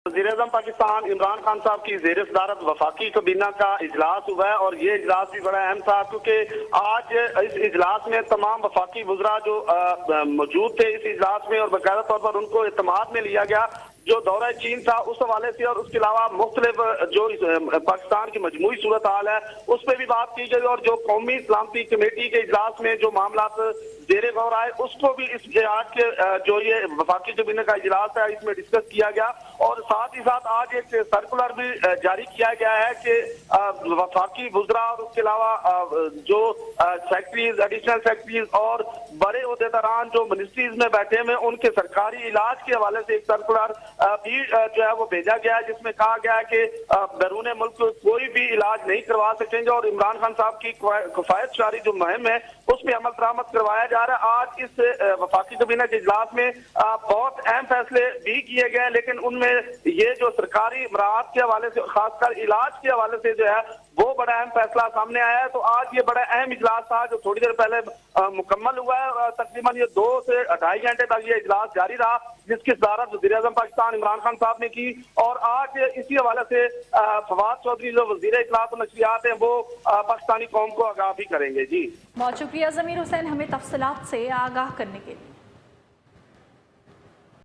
वज़ीर-ए-आज़म पाकिस्तान इमरान खान साहब की ज़ेर सदारत वफाकी काबीना का इजलास हुआ है और ये इजलास भी बड़ा अहम था क्योंकि आज इस इजलास में तमाम वफाकी वज़रा जो मौजूद थे इस इजलास में और बाकायदा तौर पर उनको इत्तेमाद में लिया गया। जो दौरा चीन था उस हवाले से और उसके अलावा मुख्तलिफ जो पाकिस्तान की मजमूई सूरत हाल है उस पर भी बात की गई और जो कौमी सलामती कमेटी के इजलास में जो मामला जेरे गौर आए उसको भी इस आज के जो ये वफाकी काबीना का इजलास है इसमें डिस्कस किया गया। और साथ ही साथ आज एक सर्कुलर भी जारी किया गया है कि वफाकी वुज़रा और उसके अलावा जो सेक्रेटरीज, एडिशनल सेक्रेटरीज और बड़े ओहदेदारान जो मिनिस्ट्रीज में बैठे हुए उनके सरकारी इलाज के हवाले से एक सर्कुलर भी जो है वो भेजा गया है जिसमें कहा गया है कि बैरून मुल्क कोई भी इलाज नहीं करवा सकेंगे और इमरान खान साहब की किफायत शारी जो मुहिम है उसमें अमल दरामद करवाया जा रहा है। आज इस वफाकी काबीना के इजलास में बहुत अहम फैसले भी किए गए लेकिन उनमें ये जो सरकारी मराहत के हवाले से खासकर इलाज के हवाले से जो है वो बड़ा अहम फैसला सामने आया है। तो आज ये बड़ा अहम इजलास था जो थोड़ी देर पहले मुकम्मल हुआ है। तकरीबन ये 2 से 2.5 घंटे तक ये इजलास जारी रहा जिसकी सदारत वज़ीर-ए-आज़म पाकिस्तान इमरान खान साहब ने की और आज इसी हवाले से फवाद चौधरी जो वज़ीर इत्तलात और नशरियात हैं वो पाकिस्तानी कौम को आगाह भी करेंगे। जी बहुत शुक्रिया ज़मीर हुसैन हमें तफसीलात से आगाह करने के लिए।